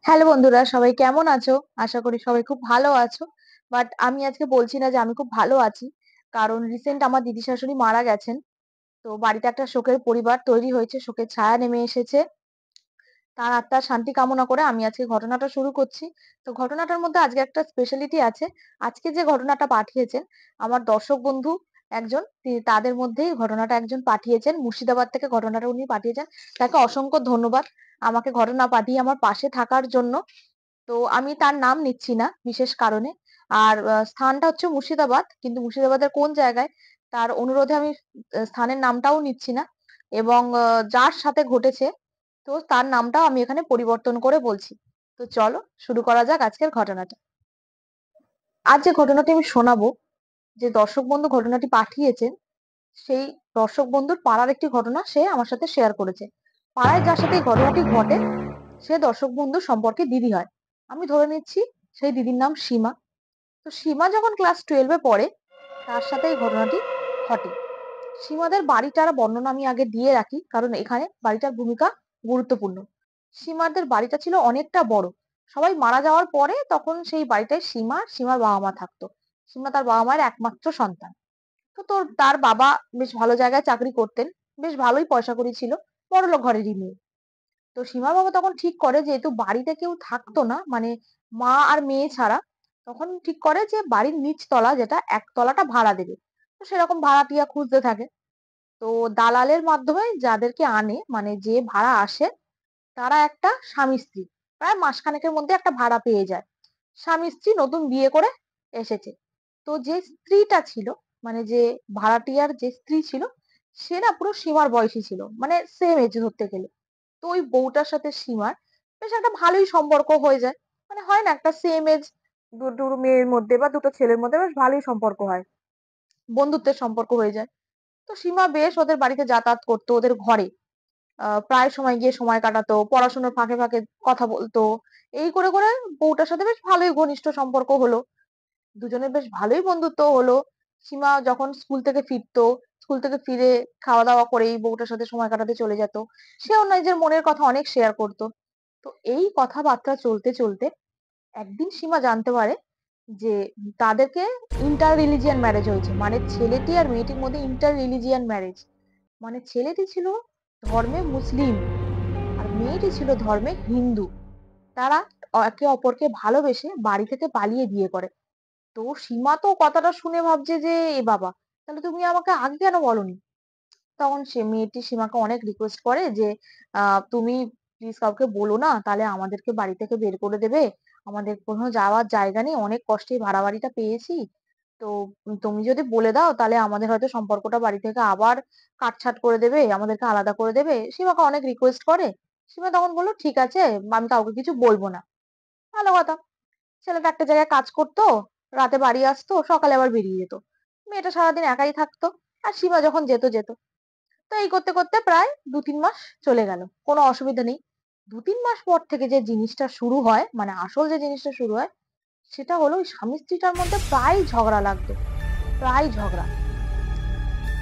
Hello বন্ধুরা, সবাই কেমন আছো? আশা করি সবাই খুব ভালো আছো। বাট আমি আজকে বলছি না যে আমি খুব ভালো আছি। কারণ রিসেন্ট আমার দিদি শাশুড়ি মারা গেছেন। তো বাড়িতে একটা শোকের পরিবার তৈরি হয়েছে, শোকের ছায়া নেমে এসেছে। তার আত্মার শান্তি কামনা করে আমি আজকে ঘটনাটা শুরু করছি। তো ঘটনাটার মধ্যে আজকে একটা স্পেশালিটি আছে। আজকে যে ঘটনাটা পাঠিয়েছেন আমার দর্শক বন্ধু একজন, তাদের মধ্যেই ঘটনাটা একজন পাঠিয়েছেন। মুর্শিদাবাদ থেকে ঘটনাটা উনি পাঠিয়েছেন। তাকে অসংখ্য ধন্যবাদ আমাকে ঘটনা পাঠিয়ে আমার পাশে থাকার জন্য। তো আমি তার নাম নিচ্ছি না বিশেষ কারণে। আর স্থানটা হচ্ছে মুর্শিদাবাদ। কিন্তু মুর্শিদাবাদের কোন জায়গায় তার অনুরোধে আমি স্থানের নামটাও নিচ্ছি না। এবং যার সাথে ঘটেছে তো তার নামটাও আমি এখানে পরিবর্তন করে বলছি। তো চলো শুরু করা যাক আজকের ঘটনাটা। আজ যে ঘটনাটি আমি শোনাবো, যে দর্শক বন্ধু ঘটনাটি পাঠিয়েছেন, সেই দর্শক বন্ধুর পাড়ার একটি ঘটনা সে আমার সাথে শেয়ার করেছে। পাড়ায় যার সাথে এই ঘটনাটি ঘটে সে দর্শক বন্ধু সম্পর্কে দিদি হয়। আমি ধরে নিচ্ছি সেই দিদির নাম সীমা। তো সীমা যখন ক্লাস 12 পড়ে তার সাথে এই ঘটনাটি ঘটে। সীমাদের বাড়িটার বর্ণনা আমি আগে দিয়ে রাখি, কারণ এখানে বাড়িটার ভূমিকা গুরুত্বপূর্ণ। সীমাদের বাড়িটা ছিল অনেকটা বড়। সবাই মারা যাওয়ার পরে তখন সেই বাড়িটায় সীমার বাবা মা থাকতো। সীমা তার বাবা মায়ের একমাত্র সন্তান। তো তার বাবা বেশ ভালো জায়গায় চাকরি করতেন, বেশ ভালোই পয়সা কড়ি ছিল, বড়লোক ঘরেরই মেয়ে। তো সীমার বাবা তখন ঠিক করে, যেহেতু বাড়িতে কেউ থাকতো না, মানে মা আর মেয়ে ছাড়া, তখন ঠিক করে যে বাড়ির নিচ তলা, যেটা একতলাটা ভাড়া দেবে। তো সেরকম ভাড়াটিয়া খুঁজতে থাকে। তো দালালের মাধ্যমে যাদেরকে আনে, মানে যে ভাড়া আসে, তারা একটা স্বামী স্ত্রী প্রায় মাসখানেকের মধ্যে একটা ভাড়া পেয়ে যায়। স্বামী স্ত্রী নতুন বিয়ে করে এসেছে। তো যে স্ত্রীটা ছিল, মানে যে ভাড়াটিয়ার যে স্ত্রী ছিল, সে না পুরো সীমার বয়সী ছিল, মানে সেম এজ ধরতে গেলে। তো ওই বউটার সাথে সীমার বেশ একটা ভালোই সম্পর্ক হয়ে যায়। মানে হয় না, একটা সেম এজ দুটো মেয়ের মধ্যে বা দুটো ছেলের মধ্যে বেশ ভালোই সম্পর্ক হয়, বন্ধুত্বের সম্পর্ক হয়ে যায়। তো সীমা বেশ ওদের বাড়িতে যাতায়াত করতো, ওদের ঘরে প্রায় সময় গিয়ে সময় কাটাতো, পড়াশোনার ফাঁকে ফাঁকে কথা বলতো। এই করে করে বউটার সাথে বেশ ভালোই ঘনিষ্ঠ সম্পর্ক হলো, দুজনের বেশ ভালোই বন্ধুত্ব হলো। সীমা যখন স্কুল থেকে ফিরতো, স্কুল থেকে ফিরে খাওয়া দাওয়া করে এই বউটার সাথে সময় কাটাতে চলে যেত। সেও নিজের মনের কথা অনেক শেয়ার করতো। তো এই কথাবার্তা চলতে চলতে একদিন সীমা জানতে পারে যে তাদেরকে ইন্টার রিলিজিয়ান ম্যারেজ হয়েছে, মানে ছেলেটি আর মেয়েটির মধ্যে ইন্টার রিলিজিয়ান ম্যারেজ। মানে ছেলেটি ছিল ধর্মে মুসলিম আর মেয়েটি ছিল ধর্মে হিন্দু। তারা একে অপরকে ভালোবেসে বাড়ি থেকে পালিয়ে বিয়ে করে। তো সীমা তো কথাটা শুনে ভাবছে যে এ বাবা, তাহলে তুমি আমাকে আগে কেন বলনি? তখন সে মেয়েটি সীমাকে অনেক রিকোয়েস্ট করে যে তুমি প্লিজ কাউকে বলো না, তাহলে আমাদেরকে বাড়ি থেকে বের করে দেবে। আমাদের কোনো যাওয়ার জায়গা নেই, অনেক কষ্টে ভাড়া বাড়িটা পেয়েছি। তো তুমি যদি বলে দাও তাহলে আমাদের হয়তো সম্পর্কটা বাড়ি থেকে আবার কাটছাট করে দেবে, আমাদেরকে আলাদা করে দেবে। সীমাকে অনেক রিকোয়েস্ট করে। সীমা তখন বললো ঠিক আছে, আমি কাউকে কিছু বলবো না। ভালো কথা। ছেলেটা একটা জায়গায় কাজ করতো, রাতে বাড়ি আসতো, সকালে আবার বেরিয়ে যেত। মেয়েটা সারাদিন একাই থাকতো। আর সীমা যখন যেত যেত। তো এই করতে করতে প্রায় 2-3 মাস চলে গেল, কোনো অসুবিধা নেই। 2-3 মাস পর থেকে যে জিনিসটা শুরু হয়, মানে আসল যে জিনিসটা শুরু হয়, সেটা হলো ওই স্বামী স্ত্রীটার মধ্যে প্রায় ঝগড়া লাগতো, প্রায় ঝগড়া।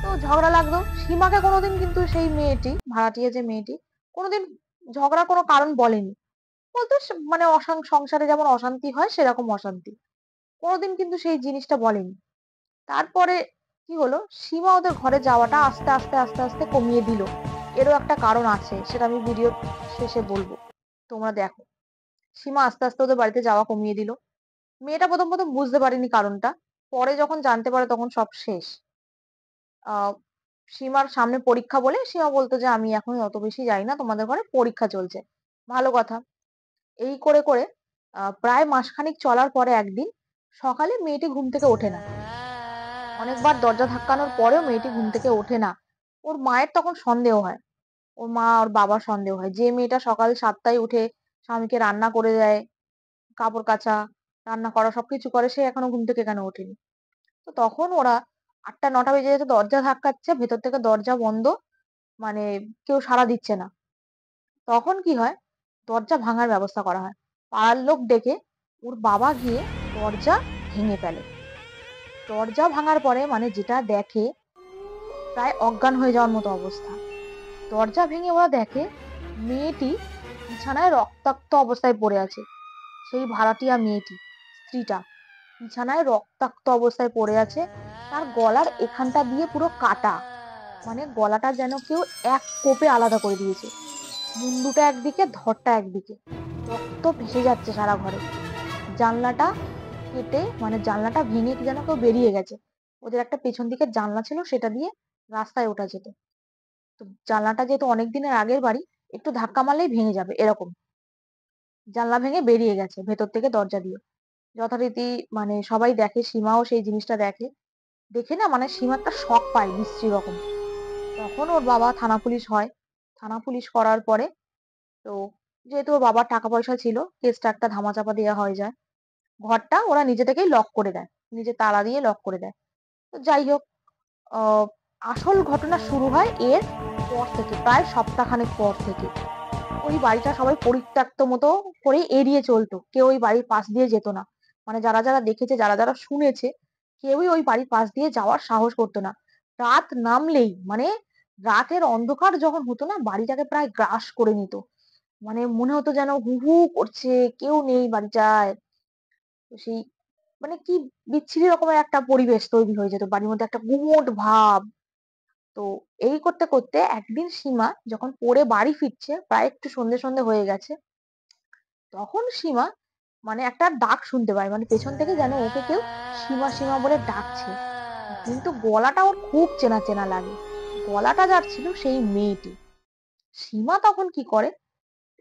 তো ঝগড়া লাগতো, সীমাকে কোনোদিন কিন্তু সেই মেয়েটি, ভাড়াটিয়া যে মেয়েটি, কোনোদিন ঝগড়ার কোনো কারণ বলেনি। বলতো মানে সংসারে যেমন অশান্তি হয় সেরকম অশান্তি, কোনোদিন কিন্তু সেই জিনিসটা বলেনি। তারপরে কি হলো, সীমা ওদের ঘরে যাওয়াটা আস্তে আস্তে আস্তে আস্তে কমিয়ে দিল। এরও একটা কারণ আছে, সেটা আমি ভিডিও শেষে বলবো, তোমরা দেখো। সীমা আস্তে আস্তে ওদের বাড়িতে যাওয়া কমিয়ে দিল। মেয়েটা প্রথম প্রথম বুঝতে পারেনি কারণটা, পরে যখন জানতে পারে তখন সব শেষ। আহ সীমার সামনে পরীক্ষা বলে সীমা বলতো যে আমি এখন অত বেশি যাই না, তোমাদের ঘরে পরীক্ষা চলছে। ভালো কথা। এই করে করে প্রায় মাসখানেক চলার পরে একদিন সকালে মেয়েটি ঘুম থেকে ওঠে না। অনেকবার দরজা ধাক্কানোর পরেও মেয়েটি ঘুম থেকে ওঠে না। ওর মায়ের তখন সন্দেহ হয়, ওর মা ওর বাবার সন্দেহ হয়, যে মেয়েটা সকাল 7টায় উঠে স্বামীকে রান্না করে দেয়, কাপড় কাচা, রান্না করা সবকিছু করে, সে এখনো ঘুম থেকে কেন ওঠেনি। তো তখন ওরা 8টা 9টা বেজে যেতে দরজা ধাক্কাচ্ছে, ভেতর থেকে দরজা বন্ধ, মানে কেউ সাড়া দিচ্ছে না। তখন কি হয়, দরজা ভাঙার ব্যবস্থা করা হয়। পাড়ার লোক ডেকে ওর বাবা গিয়ে দরজা ভেঙে ফেলে। দরজা ভাঙার পরে মানে যেটা দেখে, প্রায় অজ্ঞান হয়ে যাওয়ার মতো অবস্থা। দরজা ভেঙে ওরা দেখে মেয়েটি বিছানায় রক্তাক্ত অবস্থায় পড়ে আছে। সেই ভাড়াটিয়া মেয়েটি, স্ত্রীটা বিছানায় রক্তাক্ত অবস্থায় পড়ে আছে। তার গলার এখানটা দিয়ে পুরো কাটা, মানে গলাটা যেন কেউ এক কোপে আলাদা করে দিয়েছে। মুন্ডুটা একদিকে, ধড়টা একদিকে, রক্ত ভেসে যাচ্ছে সারা ঘরে। জানলাটা কেটে, মানে জানলাটা ভেঙে কি যেন কেউ বেরিয়ে গেছে। ওদের একটা পেছন দিকের জানলা ছিল, সেটা দিয়ে রাস্তায় ওঠা যেত। তো জানলাটা যেহেতু অনেক দিনের আগের বাড়ি, একটু ধাক্কা মারলেই ভেঙে যাবে এরকম। জানলা ভেঙে বেরিয়ে গেছে ভেতর থেকে দরজা দিয়ে। যথারীতি মানে সবাই দেখে, সীমাও সেই জিনিসটা দেখে। দেখে না মানে সীমা একটা শক পায় বিশ্রী রকম। তখন ওর বাবা থানা পুলিশ হয়। থানা পুলিশ করার পরে তো যেহেতু ওর বাবার টাকা পয়সা ছিল, কেসটা একটা ধামাচাপা দেওয়া হয়ে যায়। ঘরটা ওরা নিজে থেকেই লক করে দেয়, নিজে তালা দিয়ে লক করে দেয়। তো যাই হোক, আহ, আসল ঘটনা শুরু হয় এর পর থেকে, প্রায় সপ্তাহখানেক পর থেকে। ওই বাড়িটা সবাই পরিত্যক্ত মতো করে এড়িয়ে চলতো, কেউ ওই বাড়ির পাশ দিয়ে যেত না। মানে যারা যারা দেখেছে, যারা যারা শুনেছে, কেউই ওই বাড়ির পাশ দিয়ে যাওয়ার সাহস করতো না। রাত নামলেই, মানে রাতের অন্ধকার যখন হতো না, বাড়িটাকে প্রায় গ্রাস করে নিত। মানে মনে হতো যেন হু হু করছে, কেউ নেই বাড়িটায়। তো সেই মানে কি বিচ্ছিরি রকমের একটা পরিবেশ তৈরি হয়ে যেত বাড়ির মধ্যে, একটা গুমোট ভাব। তো এই করতে করতে একদিন সীমা যখন পড়ে বাড়ি ফিরছে, প্রায় একটু সন্ধে সন্ধে হয়ে গেছে, তখন সীমা মানে একটা ডাক শুনতে পায়, মানে পেছন থেকে যেন ওকে কেউ সীমা সীমা বলে ডাকছে। কিন্তু গলাটা ওর খুব চেনা চেনা লাগে। গলাটা যার ছিল সেই মেয়েটি। সীমা তখন কি করে,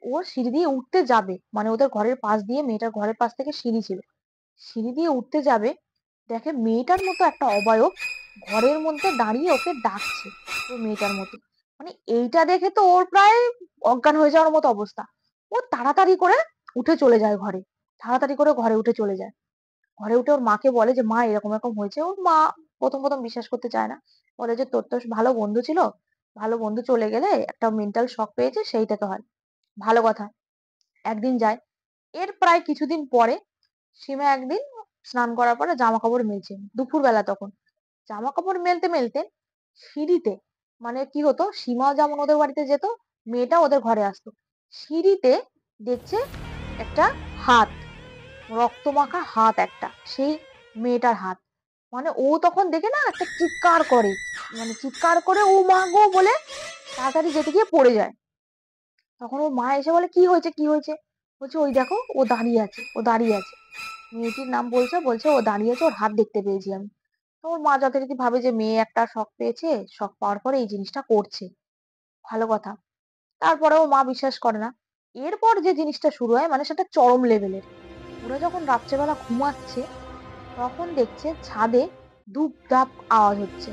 ও সিঁড়ি দিয়ে উঠতে যাবে, মানে ওদের ঘরের পাশ দিয়ে, মেয়েটার ঘরের পাশ থেকে সিঁড়ি ছিল, সিঁড়ি দিয়ে উঠতে যাবে, দেখে মেয়েটার মতো একটা অবয়ব ঘরের মধ্যে দাঁড়িয়ে ওকে ডাকছে, ওই মেয়েটার মতো। মানে এইটা দেখে তো ওর প্রায় অজ্ঞান হয়ে যাওয়ার মতো অবস্থা। ও তাড়াতাড়ি করে উঠে চলে যায় ঘরে, তাড়াতাড়ি করে ঘরে উঠে চলে যায়। ঘরে উঠে ওর মাকে বলে যে মা এরকম এরকম হয়েছে। ওর মা প্রথম প্রথম বিশ্বাস করতে চায় না, বলে যে তোর তো ভালো বন্ধু ছিল, ভালো বন্ধু চলে গেলে একটা মেন্টাল শক পেয়েছে, সেইটা তো হয়, ভালো কথা। একদিন যায়, এর প্রায় কিছুদিন পরে সীমা একদিন স্নান করার পরে জামা কাপড় মেলছে, দুপুর বেলা তখন। জামা কাপড় মেলতে মেলতে সিঁড়িতে, মানে কি হতো, সীমা যেমন ওদের বাড়িতে যেত, মেয়েটা ওদের ঘরে আসতো, সিঁড়িতে দেখছে একটা হাত, রক্তমাখা হাত একটা, সেই মেয়েটার হাত। মানে ও তখন দেখে না একটা চিৎকার করে, মানে চিৎকার করে ও মা গো বলে তাড়াতাড়ি যেতে গিয়ে পড়ে যায়। তখন ওর মা এসে বলে কি হয়েছে কি হয়েছে, বলছে ওই দেখো ও দাঁড়িয়ে আছে, ও দাঁড়িয়ে আছে। মেয়েটির নাম বলছে, বলছে ও দাঁড়িয়ে আছে, ওর হাত দেখতে পেয়েছি আমি। তো ওর মা যথারীতি ভাবে যে মেয়ে একটা শখ পেয়েছে, শখ পাওয়ার পরে এই জিনিসটা করছে, ভালো কথা। তারপরে ও মা বিশ্বাস করে না। এরপর যে জিনিসটা শুরু হয়, মানে সেটা চরম লেভেলের। ওরা যখন রাত্রেবেলা ঘুমাচ্ছে, তখন দেখছে ছাদে ধূপ ধাপ আওয়াজ হচ্ছে,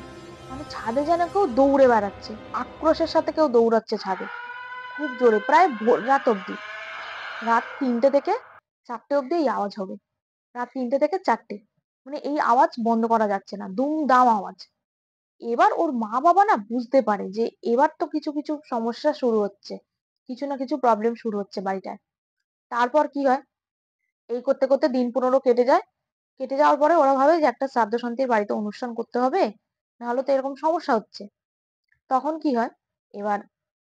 মানে ছাদে যেন কেউ দৌড়ে বেড়াচ্ছে, আক্রোশের সাথে কেউ দৌড়াচ্ছে ছাদে, খুব জোরে, প্রায় ভোর রাত অব্দি। রাত ৩টে থেকে ৪টে অব্দি এই আওয়াজ হবে, রাত ৩টে থেকে ৪টে, মানে এই আওয়াজ বন্ধ করা যাচ্ছে না, দুম দাম আওয়াজ। এবার ওর মা বাবা না বুঝতে পারে যে এবার তো কিছু কিছু সমস্যা শুরু হচ্ছে, কিছু না কিছু প্রবলেম শুরু হচ্ছে বাড়িটায়। তারপর কি হয়, এই করতে করতে দিন ১৫ কেটে যায়। কেটে যাওয়ার পরে ওরা ভাবে যে একটা শ্রাদ্ধ শান্তির বাড়িতে অনুষ্ঠান করতে হবে, নাহলে তো এরকম সমস্যা হচ্ছে। তখন কি হয়, এবার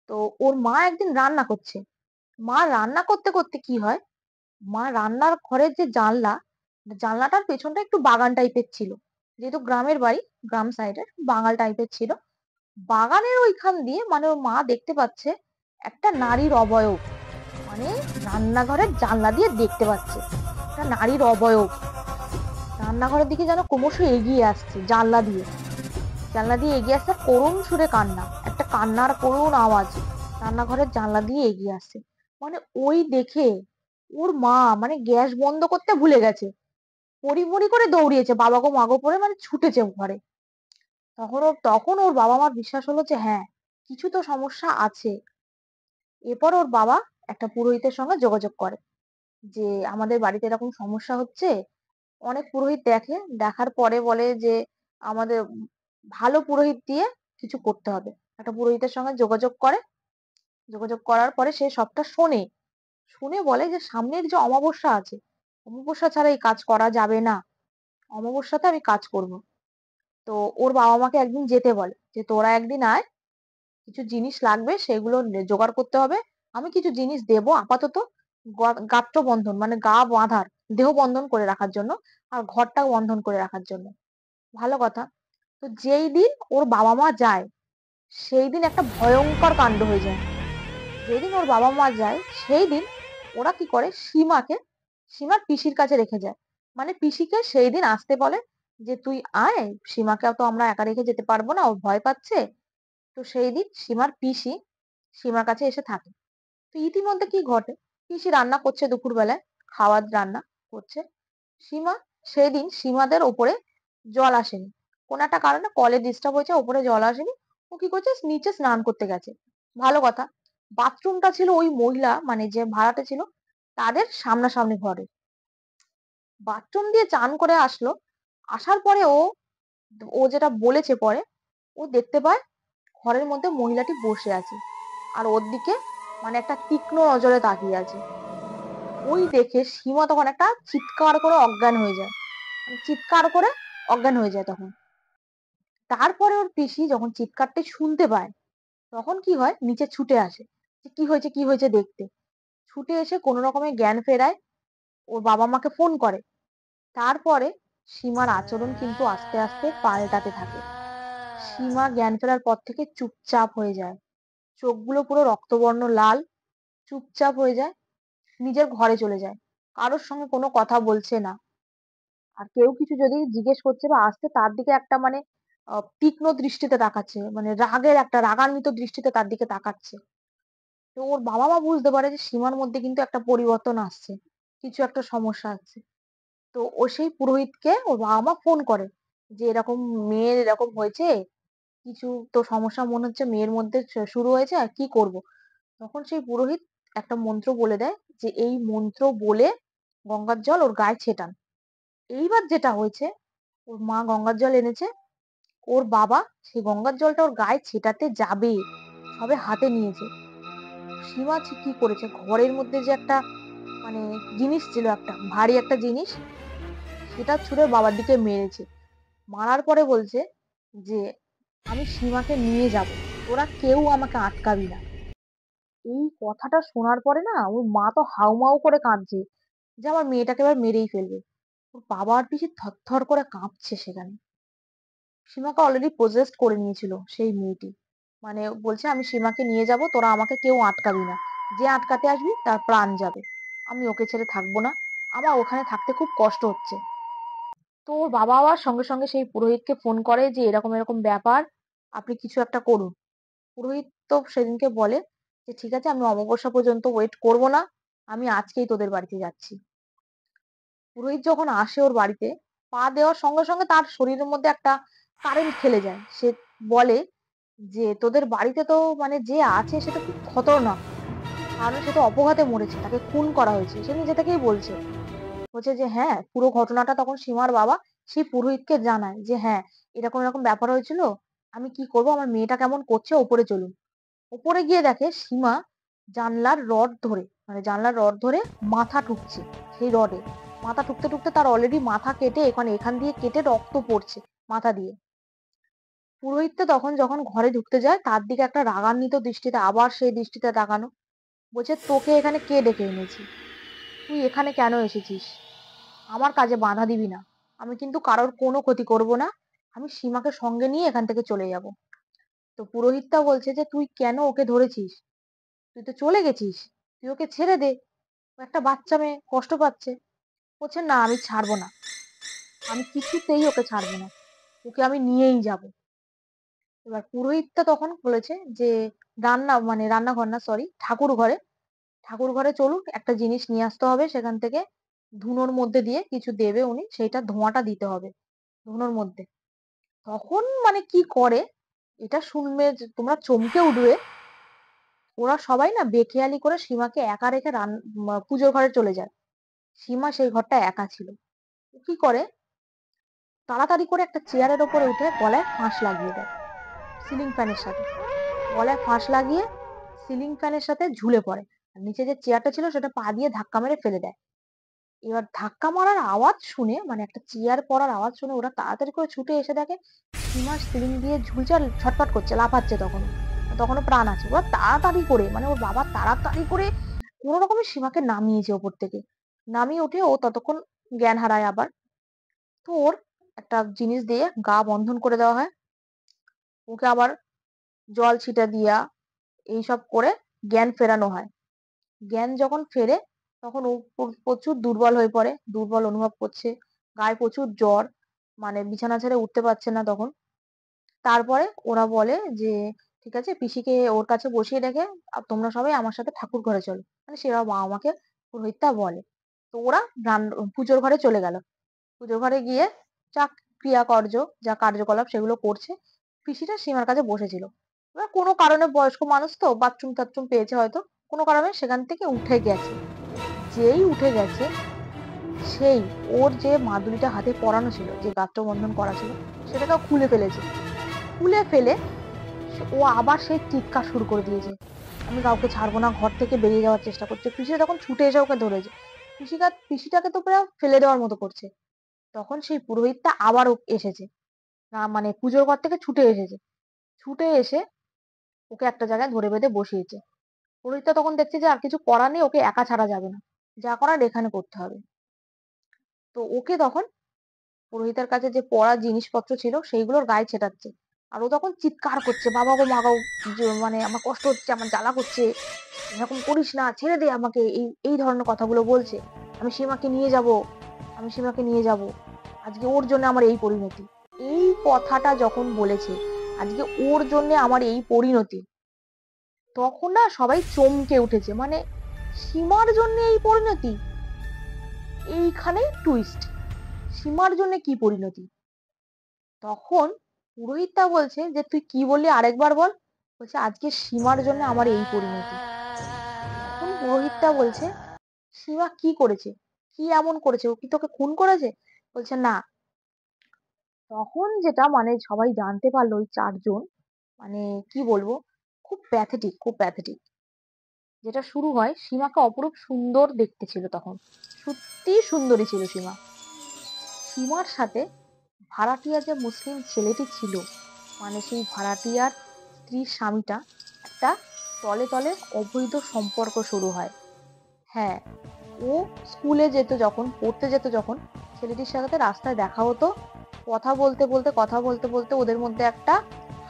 তো ওর মা একদিন রান্না করছে, মা রান্না করতে করতে কি হয়, মা রান্নার ঘরের যে জানলা, জানলাটার পেছনটা একটু বাগান টাইপের ছিল, যেহেতু গ্রামের বাড়ি, গ্রাম সাইডের বাগান টাইপের ছিল। বাগানের ওইখান দিয়ে মানে ওর মা দেখতে পাচ্ছে একটা নারীর অবয়ব, মানে রান্নাঘরের জানলা দিয়ে দেখতে পাচ্ছে একটা নারীর অবয়ব রান্নাঘরের দিকে যেন ক্রমশ এগিয়ে আসছে, জানলা দিয়ে, জানলা দিয়ে এগিয়ে আসছে, করুণ সুরে কান্না, একটা কান্নার করুণ আওয়াজ রান্নাঘরের জানলা দিয়ে এগিয়ে আসছে। মানে ওই দেখে ওর মা মানে গ্যাস বন্ধ করতে ভুলে গেছে, পড়ি করে দৌড়িয়েছে, বাবা গো মাগো পড়ে মানে ছুটেছে ঘরে। তখন ওর বাবা মার বিশ্বাস হলো যে হ্যাঁ, কিছু তো সমস্যা আছে। এরপর ওর বাবা একটা পুরোহিতের সঙ্গে যোগাযোগ করে যে আমাদের বাড়িতে এরকম সমস্যা হচ্ছে। অনেক পুরোহিত দেখে, দেখার পরে বলে যে আমাদের ভালো পুরোহিত দিয়ে কিছু করতে হবে। একটা পুরোহিতের সঙ্গে যোগাযোগ করে, যোগাযোগ করার পরে সে সবটা শোনে, শুনে বলে যে সামনের যে অমাবস্যা আছে, অমাবস্যা ছাড়া এই কাজ করা যাবে না, অমাবস্যাতে আমি কাজ করব। তো ওর বাবা মাকে একদিন যেতে বলে যে তোরা একদিন আয়, কিছু জিনিস লাগবে সেগুলো জোগাড় করতে হবে, আমি কিছু জিনিস দেবো আপাতত গাত্র বন্ধন মানে গা বাঁধার, দেহ বন্ধন করে রাখার জন্য আর ঘরটা বন্ধন করে রাখার জন্য। ভালো কথা। তো যেই দিন ওর বাবা-মা যায়, সেই দিন একটা ভয়ংকর কাণ্ড হয়ে যায়। যেদিন ওর বাবা-মা যায়, সেই দিন ওরা কি করে সীমার পিসির কাছে রেখে যায়। মানে পিসিকে সেই দিন আসতে বলে যে, "তুই আয়, সীমাকে তো আমরা একা রেখে যেতে পারবো না, ও ভয় পাচ্ছে।" তো সেই দিন সীমার পিসি সীমার কাছে এসে থাকে। তো ইতিমধ্যে কি ঘটে? পিসি রান্না করছে দুপুরবেলায়, খাওয়ার রান্না করছে। সীমা সেদিন সীমাদের ওপরে জল আসেনি। কোন একটা কারণে কলে ডিস্টার্ব হয়েছে, ওপরে জল আসেনি। ও কি করছে? নিচে স্নান করতে গেছে। ভালো কথা। বাথরুমটা ছিল ওই মহিলা মানে যে ভাড়াটে ছিল, তাদের সামনাসামনি ঘরে। বাথরুম দিয়ে চান করে আসলো। আসার পরে ও যেটা বলেছে পরে, ও দেখতে পায় ঘরের মধ্যে মহিলাটি বসে আছে। আর ওর দিকে মানে একটা তীক্ষ্ণ নজরে তাকিয়ে আছে। ওই দেখে সীমা তখন একটা চিৎকার করে অজ্ঞান হয়ে যায়। মানে চিৎকার করে অজ্ঞান হয়ে যায় তখন। তারপরে ওর পিসি যখন চিৎকারটা শুনতে পায়, তখন কি হয়? নিচে ছুটে আসে। যে কি হয়েছে দেখতে। ছুটে এসে কোনো রকমে জ্ঞান ফেরায়, ওর বাবা-মাকে ফোন করে। তারপরে সীমার আচরণ কিন্তু আস্তে, আস্তে পাল্টাতে থাকে। সীমা জ্ঞান ফেরার পর থেকে চুপচাপ হয়ে যায়। চোখগুলো পুরো রক্তবর্ণ লাল, চুপচাপ হয়ে যায়, নিজের ঘরে চলে যায়। কারোর সঙ্গে কোনো কথা বলছে না। আর কেউ কিছু যদি জিজ্ঞেস করছে বা আসছে তার দিকে একটা মানে তীক্ষ্ণ দৃষ্টিতে তাকাচ্ছে। মানে রাগের একটা রাগান্বিত দৃষ্টিতে তার দিকে তাকাচ্ছে। তো ওর বাবা-মা বুঝতে পারে যে সীমার মধ্যে কিন্তু একটা পরিবর্তন আসছে। কিছু একটা সমস্যা আছে। তো ও সেই পুরোহিতকে ওর বাবা-মা ফোন করে যে, "এরকম মেয়ের এরকম হয়েছে। কিছু তো সমস্যা মনে হচ্ছে মেয়ের মধ্যে শুরু হয়েছে। আর কি করব?" তখন সেই পুরোহিত একটা মন্ত্র বলে দেয় যে, "এই মন্ত্র বলে গঙ্গার জল ওর গায়ে ছেটান।" এইবার যেটা হয়েছে, ওর মা গঙ্গার জল এনেছে। ওর বাবা সেই গঙ্গার জলটা ওর গায়ে ছেটাতে যাবে। সবে হাতে নিয়েছে। সীমা কি করেছে? ঘরের মধ্যে যে একটা মানে জিনিস ছিল একটা, ভারী একটা জিনিস, সেটা ছুঁড়ে বাবার দিকে মেরেছে। মারার পরে বলছে যে, "আমি সীমাকে নিয়ে যাবো। তোরা কেউ আমাকে আটকাবি না।" এই কথাটা শোনার পরে না ওর মা তো হাউমাউ করে কাঁদছে যে, "আমার মেয়েটাকে এবার মেরেই ফেলবে।" ওর বাবা আর পিসি থরথর করে কাঁপছে সেখানে। সীমাকে অলরেডি possessed করে নিয়েছিল সেই মেয়েটি। মানে বলছে, "আমি সীমাকে নিয়ে যাবো, তোরা আমাকে কেউ আটকাবি না। যে আটকাতে আসবি তার প্রাণ যাবে। আমি ওকে ছেড়ে থাকবো না। আমার ওখানে থাকতে খুব কষ্ট হচ্ছে।" তো ওর বাবা আবার সঙ্গে, সঙ্গে সেই পুরোহিতকে ফোন করে যে, "এরকম, এরকম ব্যাপার। আপনি কিছু একটা করুন।" পুরোহিত তো সেদিনকে বলে যে, "ঠিক আছে, আমি অমাবস্যা পর্যন্ত ওয়েট করব না। আমি আজকেই তোদের বাড়িতে যাচ্ছি।" পুরোহিত যখন আসে ওর বাড়িতে, পা দেওয়ার সঙ্গে, সঙ্গে তার শরীরের মধ্যে একটা কারেন্ট খেলে যায়। সে বলে যে, "তোদের বাড়িতে তো মানে যে আছে সে তো খুব খতরনাক। কারণ সে তো অপঘাতে মরেছে। তাকে খুন করা হয়েছে।" সে নিজে থেকেই বলছে। বলছে যে, "হ্যাঁ।" পুরো ঘটনাটা তখন সীমার বাবা সেই পুরোহিতকে জানায় যে, "হ্যাঁ, এরকম, এরকম ব্যাপার হয়েছিল। আমি কি করব? আমার মেয়েটা কেমন করছে, ওপরে চলুন।" ওপরে গিয়ে দেখে সীমা জানলার রড ধরে মাথা ঠুকছে সেই রডে। মাথা ঠুকতে, ঠুকতে তার অলরেডি মাথা কেটে এখান দিয়ে কেটে রক্ত পড়ছে মাথা দিয়ে। পুরোহিত তো তখন যখন ঘরে ঢুকতে যায় তার দিকে একটা রাগান্বিত দৃষ্টিতে আবার সেই দৃষ্টিতে তাকানো। বলছে, "তোকে এখানে কে ডেকে এনেছে? তুই এখানে কেন এসেছিস? আমার কাজে বাধা দিবি না। আমি কিন্তু কারোর কোনো ক্ষতি করব না। আমি সীমাকে সঙ্গে নিয়ে এখান থেকে চলে যাব।" তো পুরোহিতটা বলছে যে, "তুই কেন ওকে ধরেছিস? তুই তো চলে গেছিস। তুই ওকে ছেড়ে দে। ও একটা বাচ্চা মেয়ে কষ্ট পাচ্ছে।" বলছে, "না, আমি ছাড়বো না। আমি কিছুতেই ওকে ছাড়বো না। ওকে আমি নিয়েই যাবো।" এবার পুরোহিতটা তখন বলেছে যে, রান্নাঘর না সরি, ঠাকুর ঘরে চলুন, একটা জিনিস নিয়ে আসতে হবে সেখান থেকে। ধুনোর মধ্যে দিয়ে কিছু দেবে উনি, সেইটা ধোঁয়াটা দিতে হবে ধুনোর মধ্যে। তখন মানে কি করে এটা শুনবে যে তোমরা চমকে উঠবে। ওরা সবাই না বেখেয়ালি করে সীমাকে একা রেখে পুজোর ঘরে চলে যায়। সীমা সেই ঘরটা একা ছিল। ও কি করে তাড়াতাড়ি করে একটা চেয়ারের ওপরে উঠে গলায় ফাঁস লাগিয়ে দেয় সিলিং ফ্যানের সাথে। গলায় ফাঁস লাগিয়ে সিলিং ফ্যানের সাথে ঝুলে পড়ে। আর নিচে যে চেয়ারটা ছিল সেটা পা দিয়ে ধাক্কা মেরে ফেলে দেয়। এবার ধাক্কা মারার আওয়াজ শুনে মানে একটা চেয়ার পড়ার আওয়াজ শুনে ওরা তাড়াতাড়ি করে ছুটে এসে দেখে সীমা সিলিং দিয়ে ঝুলছে আর ছটফট করছে, লাফাচ্ছে তখন। তখনও প্রাণ আছে। ওরা তাড়াতাড়ি করে, মানে ওর বাবা তাড়াতাড়ি করে কোন রকমে সীমাকে নামিয়েছে ওপর থেকে। নামিয়ে উঠে ও ততক্ষণ জ্ঞান হারায় আবার। তো ওর একটা জিনিস দিয়ে গা বন্ধন করে দেওয়া হয়। ওকে আবার জল ছিটা দিয়া এইসব করে জ্ঞান ফেরানো হয়। জ্ঞান যখন ফেরে তখন ও প্রচুর দুর্বল হয়ে পড়ে, দুর্বল অনুভব করছে, গায়ে প্রচুর জ্বর, মানে বিছানা ছেড়ে উঠতে পারছে না তখন। তারপরে ওরা বলে যে ঠিক আছে, পিসিকে ওর কাছে বসিয়ে রেখে তোমরা সবাই আমার সাথে ঠাকুর ঘরে চলো, মানে সেরা বাবা মাকে পুরোহিতটা বলে। তো ওরা পুজোর ঘরে চলে গেল। পুজোর ঘরে গিয়ে যা ক্রিয়াকর্য, যা কার্যকলাপ সেগুলো করছে। পিসিটা সীমার কাছে বসেছিল। এবার কোনো কারণে বয়স্ক মানুষ তো বাথরুম টাথরুম পেয়েছে হয়তো, কোনো কারণে সেখান থেকে উঠে গেছে। যেই উঠে গেছে, সেই ওর যে মাদুলিটা হাতে পরানো ছিল, যে গাত্রবন্ধন করা ছিল, সেটাকে ও খুলে ফেলেছে। খুলে ফেলে ও আবার সেই চিৎকার শুরু করে দিয়েছে, আমি কাউকে ছাড়বো না, ঘর থেকে বেরিয়ে যাওয়ার চেষ্টা করছে। পিসিটা তখন ছুটে এসে ওকে ধরেছে। পিসিটাকে তো প্রায় ফেলে দেওয়ার মতো করছে। তখন সেই পুরোহিতটা আবারও এসেছে, না মানে পুজোর ঘর থেকে ছুটে এসেছে। ছুটে এসে ওকে একটা জায়গায় ধরে বেঁধে বসিয়েছে। পুরোহিতটা তখন দেখছে যে আর কিছু করার নেই, ওকে একা ছাড়া যাবে না, যা করার এখানে করতে হবে। তো ওকে তখন পুরোহিতের কাছে যে পড়া জিনিসপত্র ছিল সেইগুলোর গায়ে ছেটাচ্ছে। আর ও তখন চিৎকার করছে, বাবা গো মা গো, মানে আমার কষ্ট হচ্ছে, আমার জ্বালা করছে, এরকম করিস না, ছেড়ে দে আমাকে, এই এই ধরনের কথাগুলো বলছে। আমি সীমাকে নিয়ে যাব, আমি সীমাকে নিয়ে যাব, আজকে ওর জন্য আমার এই পরিণতি। এই কথাটা যখন বলেছে, আজকে ওর জন্য আমার এই পরিণতি, তখন না সবাই চমকে উঠেছে। মানে সীমার জন্য এই পরিণতি, এইখানেই টুইস্ট। সীমার জন্য কি পরিণতি? তখন পুরোহিতটা বলছে যে তুই কি বললি, আরেকবার বল। বলছে আজকে সীমার জন্য আমার এই পরিণতি। তখন পুরোহিতটা বলছে সীমা কি করেছে, কি এমন করেছে, ও কি তোকে খুন করেছে? বলছে না। তখন যেটা মানে সবাই জানতে পারলো, ওই চারজন, মানে কি বলবো, খুব প্যাথেটিক, খুব প্যাথেটিক। যেটা শুরু হয়, সীমাকে অপরূপ সুন্দর দেখতে ছিল তখন, সত্যি সুন্দরী ছিল সীমা। সীমার সাথে ভাড়াটিয়া যে মুসলিম ছেলেটি ছিল, মানে সেই ভাড়াটিয়ার স্ত্রীর স্বামীটা, একটা তলে তলে অবৈধ সম্পর্ক শুরু হয়। হ্যাঁ, ও স্কুলে যেত যখন, পড়তে যেত যখন, ছেলেটির সাথে রাস্তায় দেখা হতো। কথা বলতে বলতে ওদের মধ্যে একটা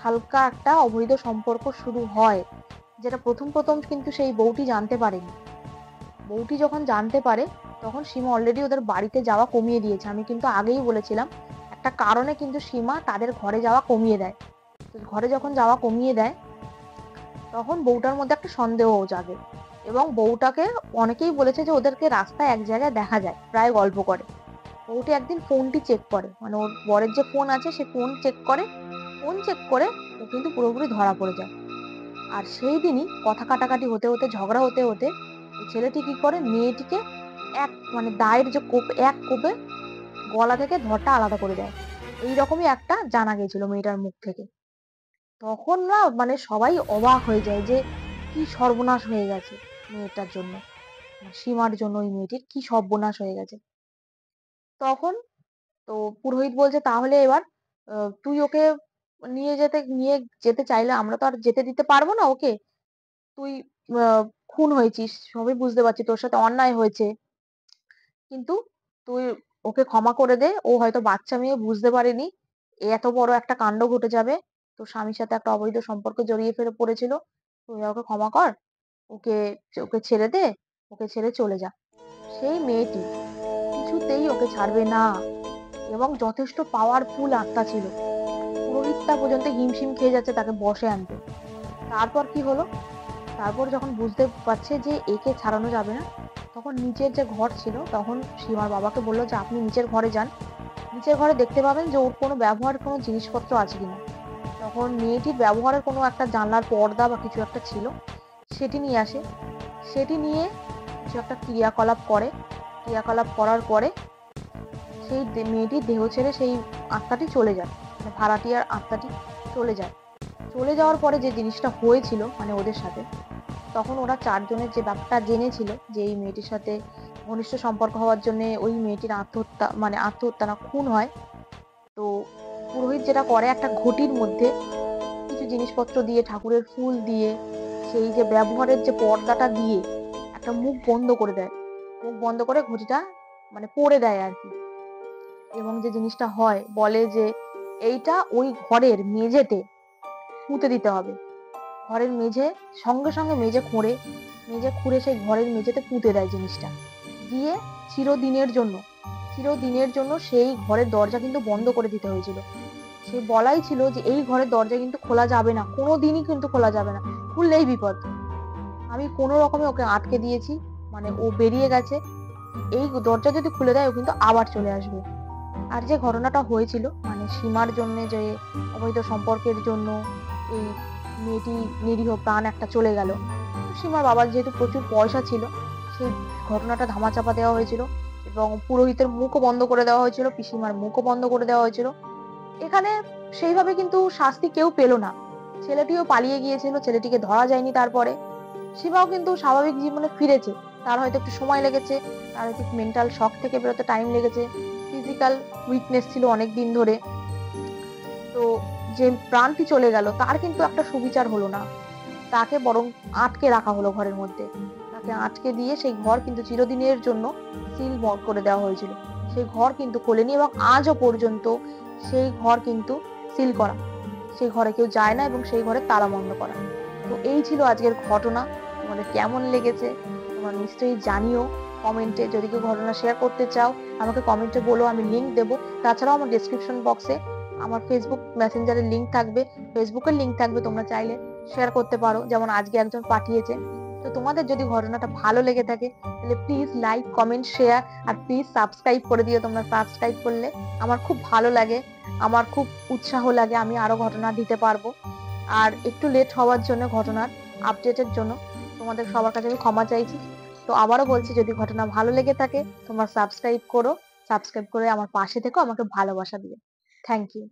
হালকা একটা অবৈধ সম্পর্ক শুরু হয়, যেটা প্রথম প্রথম কিন্তু সেই বউটি জানতে পারেনি। বউটি যখন জানতে পারে, তখন সীমা অলরেডি ওদের বাড়িতে যাওয়া কমিয়ে দিয়েছে। আমি কিন্তু আগেই বলেছিলাম, একটা কারণে কিন্তু সীমা তাদের ঘরে যাওয়া কমিয়ে দেয়। তো ঘরে যখন যাওয়া কমিয়ে দেয়, তখন বউটার মধ্যে একটা সন্দেহ জাগে। এবং বউটাকে অনেকেই বলেছে যে ওদেরকে রাস্তায় এক জায়গায় দেখা যায়, প্রায় গল্প করে। বউটি একদিন ফোনটি চেক করে, মানে ওর বরের যে ফোন আছে সে ফোন চেক করে। ফোন চেক করে ও কিন্তু পুরোপুরি ধরা পড়ে যায়। আর সেই দিনই কথা কাটাকাটি হতে হতে, ঝগড়া হতে হতে, ওই ছেলেটি কি করে, মেয়েটিকে এক মানে দায়ের যে কোপ, এক কোপে গলা থেকে ধরটা আলাদা করে দেয়। এইরকমই একটা জানা গেছিল মেয়েটার মুখ থেকে। তখন না মানে সবাই অবাক হয়ে যায় যে কি সর্বনাশ হয়ে গেছে মেয়েটার জন্য, মানে সীমার জন্য ওই মেয়েটির কি সর্বনাশ হয়ে গেছে। তখন তো পুরোহিত বলছে তাহলে এবার তুই ওকে নিয়ে যেতে চাইলে আমরা তো আর যেতে দিতে পারবো না ওকে। তুই খুন হয়েছিস, সবই বুঝতে পারছি, তোর সাথে অন্যায় হয়েছে, কিন্তু তুই ওকে ক্ষমা করে দে। ও হয়তো বাচ্চা মেয়ে, বুঝতে পারেনি এত বড় একটা কাণ্ড ঘটে যাবে। তোর স্বামীর সাথে একটা অবৈধ সম্পর্কে জড়িয়ে ফেলে পড়েছিল, তুই ওকে ক্ষমা কর, ওকে ওকে ছেড়ে দে, ওকে ছেড়ে চলে যা। সেই মেয়েটি কিছুতেই ওকে ছাড়বে না, এবং যথেষ্ট পাওয়ারফুল আত্মা ছিল। পুরোহিতটা পর্যন্ত হিমশিম খেয়ে যাচ্ছে তাকে বশে আনতে। তারপর কি হলো, তারপর যখন বুঝতে পারছে যে একে ছাড়ানো যাবে না, তখন নিচের যে ঘর ছিল, তখন সীমার বাবাকে বললো যে আপনি নিচের ঘরে যান, নিচের ঘরে দেখতে পাবেন যে ওর কোনো ব্যবহারের কোনো জিনিসপত্র আছে কিনা। তখন মেয়েটির ব্যবহারের কোনো একটা জানলার পর্দা বা কিছু একটা ছিল, সেটি নিয়ে আসে। সেটি নিয়ে কিছু একটা ক্রিয়াকলাপ করে। ক্রিয়াকলাপ করার পরে সেই মেয়েটির দেহ ছেড়ে সেই আত্মাটি চলে যায়, মানে ভাড়াটিয়ার আত্মাটি চলে যায়। চলে যাওয়ার পরে যে জিনিসটা হয়েছিল মানে ওদের সাথে, তখন ওরা চারজনের যে ব্যাপারটা জেনেছিল যে এই মেয়েটির সাথে ঘনিষ্ঠ সম্পর্ক হওয়ার জন্য ওই মেয়েটির আত্মহত্যা, মানে আত্মহত্যা না খুন হয়। তো পুরোহিত যেটা করে, একটা ঘটির মধ্যে কিছু জিনিসপত্র দিয়ে, ঠাকুরের ফুল দিয়ে, সেই যে ব্যবহারের যে পর্দাটা দিয়ে একটা মুখ বন্ধ করে দেয়। মুখ বন্ধ করে ঘটিটা মানে পড়ে দেয় আরকি। এবং যে জিনিসটা হয় বলে যে এইটা ওই ঘরের মেঝেতে পুঁতে দিতে হবে। ঘরের মেঝে সঙ্গে, সঙ্গে মেঝে খুঁড়ে সেই ঘরের মেঝেতে পুঁতে দেয় জিনিসটা। দিয়ে চিরদিনের জন্য, চিরদিনের জন্য সেই ঘরের দরজা কিন্তু বন্ধ করে দিতে হয়েছিল। সে বলাই ছিল যে এই ঘরের দরজা কিন্তু খোলা যাবে না। কোনদিনই কিন্তু খোলা যাবে না। খুললেই বিপদ। আমি কোন রকমে ওকে আটকে দিয়েছি। মানে ও বেরিয়ে গেছে। এই দরজা যদি খুলে দেয় ও কিন্তু আবার চলে আসবে। আর যে ঘটনাটা হয়েছিল মানে সীমার জন্যে যে অবৈধ সম্পর্কের জন্য এই মেয়েটি নিরীহ প্রাণ একটা চলে গেল। সীমার বাবার যেহেতু প্রচুর পয়সা ছিল, সেই ঘটনাটা ধামাচাপা দেওয়া হয়েছিল এবং পুরোহিতের মুখও বন্ধ করে দেওয়া হয়েছিল, পিসিমার মুখও বন্ধ করে দেওয়া হয়েছিল। এখানে সেইভাবে কিন্তু শাস্তি কেউ পেল না। ছেলেটিও পালিয়ে গিয়েছিল, ছেলেটিকে ধরা যায়নি তারপরে। সীমাও কিন্তু স্বাভাবিক জীবনে ফিরেছে। তার হয়তো একটু সময় লেগেছে, তার হয়তো মেন্টাল শক থেকে বেরোতে টাইম লেগেছে, ফিজিক্যাল উইকনেস ছিল অনেক দিন ধরে। তো যে প্রাণটি চলে গেল তার কিন্তু একটা সুবিচার হলো না, তাকে বরং আটকে রাখা হলো ঘরের মধ্যে। তাকে আটকে দিয়ে সেই ঘর কিন্তু চিরদিনের জন্য সিল করে দেওয়া হয়েছিল। সেই ঘর কিন্তু খোলেনি এবং আজও পর্যন্ত সেই ঘর কিন্তু সিল করা। সেই ঘরে কেউ যায় না এবং সেই ঘরে তালা বন্ধ করা। তো এই ছিল আজকের ঘটনা। তোমাদের কেমন লেগেছে তোমরা নিশ্চয়ই জানিও কমেন্টে। যদি কেউ ঘটনা শেয়ার করতে চাও আমাকে কমেন্টে বলো, আমি লিংক দেবো। তাছাড়াও আমার ডেসক্রিপশন বক্সে আমার ফেসবুক মেসেঞ্জারের লিংক থাকবে, ফেসবুকের লিংক থাকবে, তোমরা চাইলে শেয়ার করতে পারো, যেমন আজকে একজন পাঠিয়েছে। তো তোমাদের যদি ঘটনাটা ভালো লেগে থাকে তাহলে প্লিজ লাইক, কমেন্ট, শেয়ার আর প্লিজ সাবস্ক্রাইব করে দিও। তোমরা সাবস্ক্রাইব করলে আমার খুব ভালো লাগে, আমার খুব উৎসাহ লাগে, আমি আরো ঘটনা দিতে পারবো। আর একটু লেট হওয়ার জন্য ঘটনার আপডেটের জন্য তোমাদের সবার কাছে আমি ক্ষমা চাইছি। তো আবারও বলছি, যদি ঘটনা ভালো লেগে থাকে তোমরা সাবস্ক্রাইব করো, সাবস্ক্রাইব করে আমার পাশে থেকো, আমাকে ভালোবাসা দিও। Thank you.